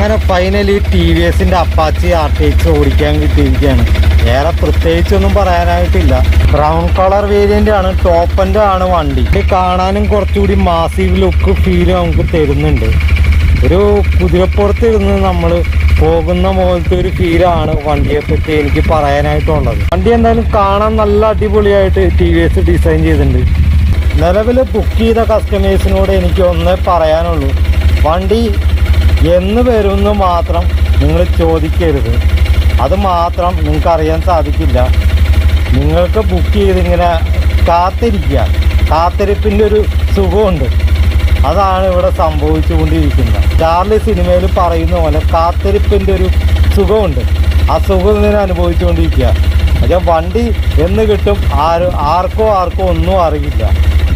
അങ്ങനെ finally T V എസിന്റെ Apache RTX ഓടിക്കാൻ കിട്ടിയിരിക്കുകയാണ്. വേറെ പ്രത്യേകിച്ചൊന്നും പറയാനായിട്ടില്ല. ബ്രൗൺ കളർ വേരിയന്റ് ആണ്, ടോപ്പ് എൻഡ് ആണ് വണ്ടി. കാണാനും കുറച്ചുകൂടി മാസീവ് ലുക്ക് ഫീൽ നമുക്ക് തരുന്നുണ്ട്. ഒരു കുതിരപ്പുറത്ത് ഇരുന്ന് നമ്മൾ പോകുന്ന പോലത്തെ ഒരു ഫീലാണ് വണ്ടിയെ പറ്റി എനിക്ക് പറയാനായിട്ടുള്ളത്. വണ്ടി എന്തായാലും കാണാൻ നല്ല അടിപൊളിയായിട്ട് ടി വി എസ് ഡിസൈൻ ചെയ്തിട്ടുണ്ട്. നിലവിൽ ബുക്ക് ചെയ്ത കസ്റ്റമേഴ്സിനോട് എനിക്ക് ഒന്നേ പറയാനുള്ളൂ, വണ്ടി എന്ന് വരുമെന്ന് മാത്രം നിങ്ങൾ ചോദിക്കരുത്. അത് മാത്രം നിങ്ങൾക്ക് അറിയാൻ സാധിക്കില്ല. നിങ്ങൾക്ക് ബുക്ക് ചെയ്തിങ്ങനെ കാത്തിരിക്കുക, കാത്തിരിപ്പിൻ്റെ ഒരു സുഖമുണ്ട്. അതാണ് ഇവിടെ സംഭവിച്ചുകൊണ്ടിരിക്കുന്നത്. ചാർലി സിനിമയിൽ പറയുന്ന പോലെ കാത്തിരിപ്പിൻ്റെ ഒരു സുഖമുണ്ട്. ആ സുഖം ഇങ്ങനെ അനുഭവിച്ചുകൊണ്ടിരിക്കുക. പക്ഷേ വണ്ടി എന്ന് കിട്ടും ആർക്കോ ഒന്നും അറിയില്ല.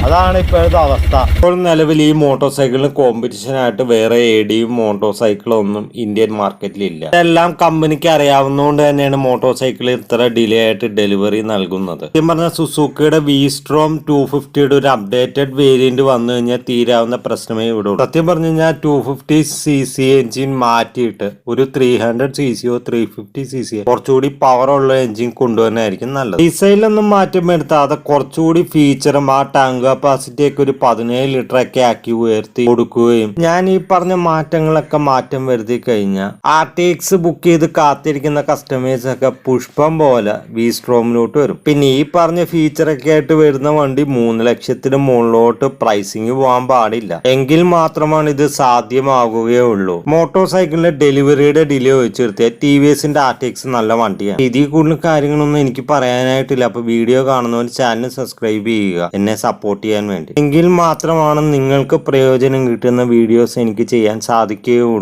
അതാണ് ഇപ്പോഴത്തെ അവസ്ഥ. ഇപ്പോൾ നിലവിൽ ഈ മോട്ടോർ സൈക്കിളിന് കോമ്പറ്റീഷനായിട്ട് വേറെ ADയും മോട്ടോർ സൈക്കിളോ ഒന്നും ഇന്ത്യൻ മാർക്കറ്റിലില്ല. ഇതെല്ലാം കമ്പനിക്ക് അറിയാവുന്നതുകൊണ്ട് തന്നെയാണ് മോട്ടോർ സൈക്കിൾ ഇത്ര ഡിലേ ആയിട്ട് ഡെലിവറി നൽകുന്നത്. സത്യം പറഞ്ഞാൽ സുസുക്കിയുടെ V-Strom 250യുടെ ഒരു അപ്ഡേറ്റഡ് വേരിയന്റ് വന്നു കഴിഞ്ഞാൽ തീരാവുന്ന പ്രശ്നമേ ഇവിടെ ഉള്ളൂ. സത്യം പറഞ്ഞു കഴിഞ്ഞാൽ 250cc എഞ്ചിൻ മാറ്റിയിട്ട് ഒരു 300cc 350cc കുറച്ചുകൂടി പവറുള്ള എഞ്ചിൻ കൊണ്ടുവന്നായിരിക്കും നല്ലത്. ഡിസൈനിലൊന്നും മാറ്റം വരുത്താതെ കുറച്ചുകൂടി ഫീച്ചറും ആ ടാങ്ക് കപ്പാസിറ്റി ഒക്കെ ഒരു 17 ലിറ്റർ ഒക്കെ ആക്കി ഉയർത്തി കൊടുക്കുകയും ഞാൻ ഈ പറഞ്ഞ മാറ്റങ്ങളൊക്കെ മാറ്റം വരുത്തി കഴിഞ്ഞാൽ RTX ബുക്ക് ചെയ്ത് കാത്തിരിക്കുന്ന കസ്റ്റമേഴ്സ് ഒക്കെ പുഷ്പം പോലെ V-Stromലോട്ട് വരും. പിന്നെ ഈ പറഞ്ഞ ഫീച്ചറൊക്കെ ആയിട്ട് വരുന്ന വണ്ടി 3 ലക്ഷത്തിന് മുകളിലോട്ട് പ്രൈസിങ് പോകാൻ പാടില്ല. എങ്കിൽ മാത്രമാണ് ഇത് സാധ്യമാകുകയുള്ളൂ. മോട്ടോർ സൈക്കിളിന്റെ ഡെലിവറിയുടെ ഡിലേ വെച്ച് നിർത്തിയാൽ TVSന്റെ RTX നല്ല വണ്ടിയാണ്. ഇതിൽ കൂടുതൽ കാര്യങ്ങളൊന്നും എനിക്ക് പറയാനായിട്ടില്ല. അപ്പൊ വീഡിയോ കാണുന്നവർ ചാനൽ സബ്സ്ക്രൈബ് ചെയ്യുക, എന്നെ സപ്പോർട്ട് ചെയ്യാൻ വേണ്ടി. എങ്കിൽ മാത്രമാണ് നിങ്ങൾക്ക് പ്രയോജനം കിട്ടുന്ന വീഡിയോസ് എനിക്ക് ചെയ്യാൻ സാധിക്കുകയുള്ളൂ.